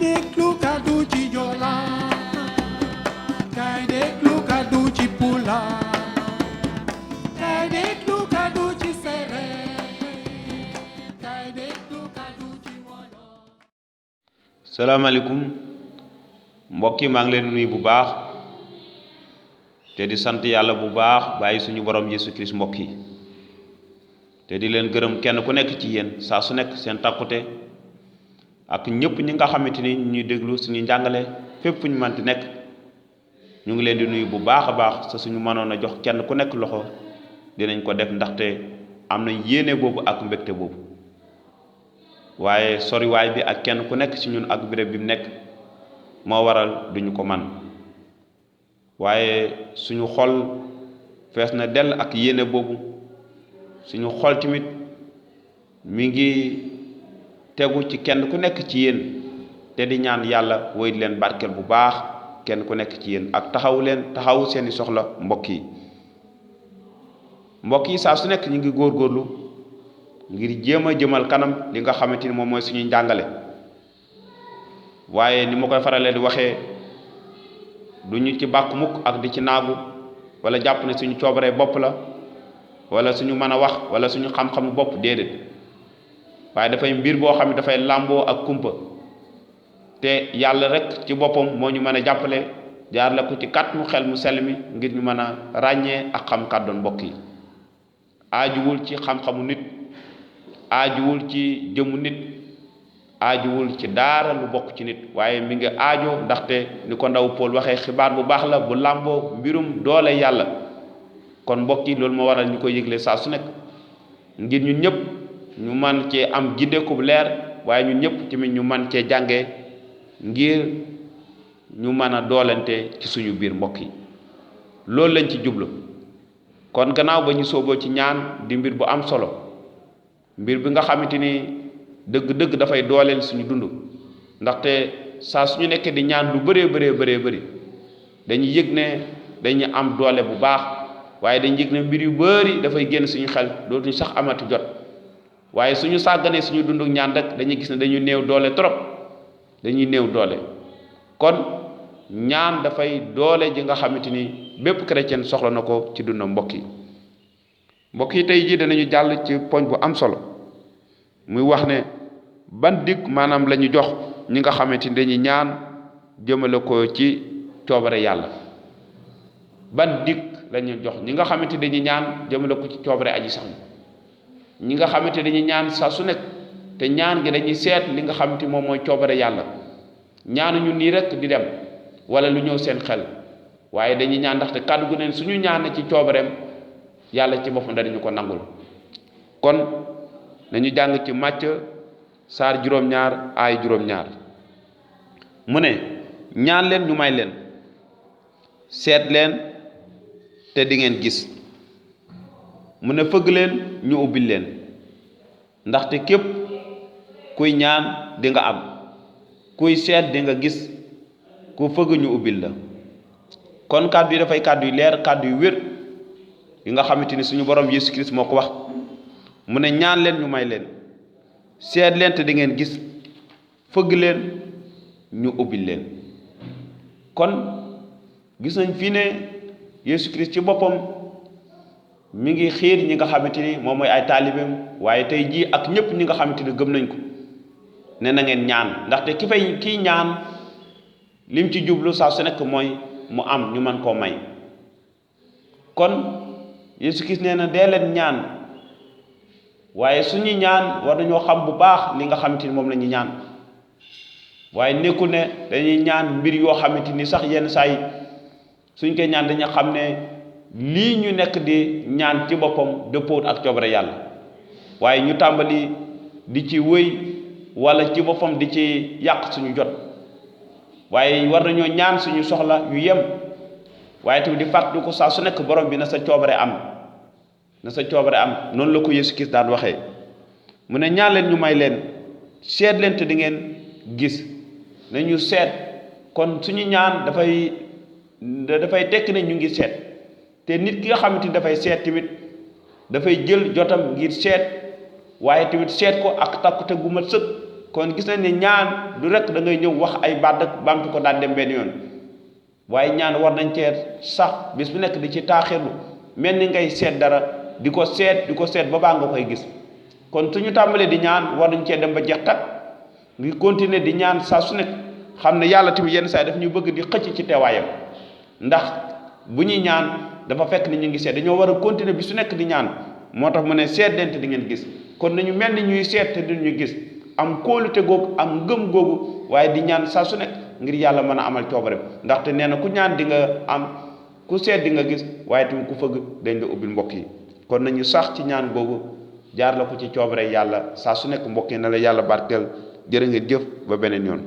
déglu kàddu ci Joola kay déglu kàddu ci Pula kay déglu kàddu ci Séeréer kay déglu kàddu ci Wolof. salaamaaleykum mbokk yi maa ngi leen di nuyu bu baax te di sant yàlla bu baax bàyyi suñu borom Yesu Christ mbokk yi te di leen gërëm kenn ku nekk ci yéen saa su nekk seen takkute ak ñëpp ñi nga xamante ni ñuy déglu suñu njàngale fépp fu ñu mënti nekk ñu ngi leen di nuyu bu baax a baax sa suñu mënoon a jox kenn ku nekk loxo dinañ ko def ndaxte am nañ yéene boobu ak mbégte boobu waaye soriwaay bi ak kenn ku nekk ci ñun ak béréb bi mu nekk moo waral duñu ko man waaye suñu xol fees na dell ak yéene boobu suñu xol tamit mi ngi tegu ci kenn ku nekk ci yéen te di ñaan yàlla woy di leen barkeel bu baax kenn ku nekk ci yéen ak taxawu seeni soxla mbokk yi saa su nekk ñu ngi góorgóorlu ngir jéem a jëmal kanam li nga xamante ni moom mooy suñuy njàngale waaye ni ma koy faralee di waxee du ñu ci bàkk mukk ak di ci naagu wala jàpp ne suñu coobaree bopp la wala suñu mën a wax wala suñu xam-xamu bopp déedéet waaye dafay mbir boo xam ne dafay làmboo ak kumpa te yàlla rek ci boppam moo ñu mën a jàppale jaar la ko ci kàttanu xel mu sell mi ngir ñu mën a ràññee ak xam kàddoon mbokk yi aajuwul ci xam-xamu nit aajuwul ci jëmu nit aajuwul ci daara lu bokk ci nit waaye mi ngi aajo ndaxte ni ko ndaw Paul waxee xibaar bu baax la bu làmboo mbirum doole yàlla kon mbokk yi loolu moo waral ñu koy yëgle saa su nekk ngir ñun ñëpp ñu man cee am gindeeku bu leer waaye ñun ñëpp tamit ñu man cee jàngee ngir ñu mën a doolante ci suñu biir mbokk yi loolu lañ ci jublu kon gannaaw ba ñu sooboo ci ñaan di mbir bu am solo mbir bi nga xamante ni dëgg-dëgg dafay dooleel suñu dund ndaxte saa suñu nekkee di ñaan lu bëree bëri dañuy yëg ne dañuy am doole bu baax waaye dañuy yëg ne mbir yu bëri dafay génn suñu xel dootuñu sax amati jot waaye suñu sàgganee suñu dund ñaan rek dañuy gis ne dañuy néew doole trop dañuy néew doole kon ñaan dafay doole ji nga xamante ni bépp chrétien soxla na ko ci dundam mbokk yi tey jii danañu jàll ci poñ bu am solo muy wax ne ban dig maanaam la ñu jox ñi nga xamante ni dañuy ñaan jëmale ko ci coobare yàlla ban dig la ñu jox ñi nga xamante ni dañuy ñaan jëmale ko ci coobare aji sax ñi nga xamante dañuy ñaan saa su nekk te ñaan gi dañuy seet li nga xamante moom mooy coobare yàlla ñaanuñu nii rek di dem wala lu ñëw seen xel waaye dañuy ñaan ndaxte kàddu gu neen suñu ñaan ci coobareem yàlla ci boppam dañu ko nangul kon nañu jàng ci Màcc saar juróom-ñaar aay juróom-ñaar mu ne ñaan leen ñu may leen seet leen te di ngeen gis mu ne fëgg leen ñu ubbil leen ndaxte képp kuy ñaan di nga am kuy seet di nga gis ku fëgg ñu ubbil la kon kàddu yi dafay kàddu yu leer kàddu yu wér yi nga xamante ni suñu borom Yesu Christ moo ko wax mu ne ñaan leen ñu may leen seet leen te di ngeen gis fëgg leen ñu ubbil leen kon gis nañ fii ne Yesu Christ ci boppam mi ngi xiir ñi nga xamante ni moom mooy ay taalibeem waaye tey jii ak ñëpp ñi nga xamante ni gëm nañ ko ne na ngeen ñaan ndaxte kiy ñaan lim ci jublu saa su nekk mooy mu am ñu mën koo may kon Yesu Christ nee na dee leen ñaan waaye suñuy ñaan war nañoo xam bu baax li nga xamante ni moom la ñuy ñaan waaye nekkul ne dañuy ñaan mbir yoo xamante ni sax yenn saa yi suñ koy ñaan dañu xam ne lii ñu nekk di ñaan ci boppam dëppoot ak coobare yàlla waaye ñu tàmbali di ci wëy wala ci boppam di ci yàq suñu jot waaye war nañoo ñaan suñu soxla yu yem waaye tamit di fàttali ko saa su nekk borom bi na sa coobare am noonu la ko Yesu Christ daan waxee mu ne ñaan leen ñu may leen seet leen te di ngeen gis nañu seet kon suñu ñaan dafay tekk ne ñu ngi seet te nit ki nga xamante ni dafay seet tamit dafay jël jotam ngir seet waaye tamit seet ko ak takkute gu mat sëkk kon gis nañ ne ñaan du rek da ngay ñëw wax ay baat ak bamtu ko daal dem benn yoon waaye ñaan war nañ cee sax bis bu nekk di ci taaxirlu mel ni ngay seet dara di ko seet ba baa nga koy gis kon suñu tàmbalee di ñaan war nañ cee dem ba jeex tak ngi continuer di ñaan saa su nekk xam ne yàlla tamit yenn saa daf ñu bëgg di xëcc ci teewaayam ndax bu ñuy ñaan dafa fekk ni ñu ngi seet dañoo war a continuer bi su nekk di ñaan moo tax mu ne seet leen te di ngeen gis kon nañu mel ni ñuy seet te duñu gis am kóolute googu am ngëm googu waaye di ñaan saa su nekk ngir yàlla mën a amal coobareem ndaxte nee na ku ñaan di nga am ku seet di nga gis waaye tamit ku fëgg dañ la ubbil mbokk yi kon nañu sax ci ñaan googu jaar la ko ci coobare yàlla saa su nekk mbokk yi na la yàlla barkeel jërë ngeen jëf ba beneen yoon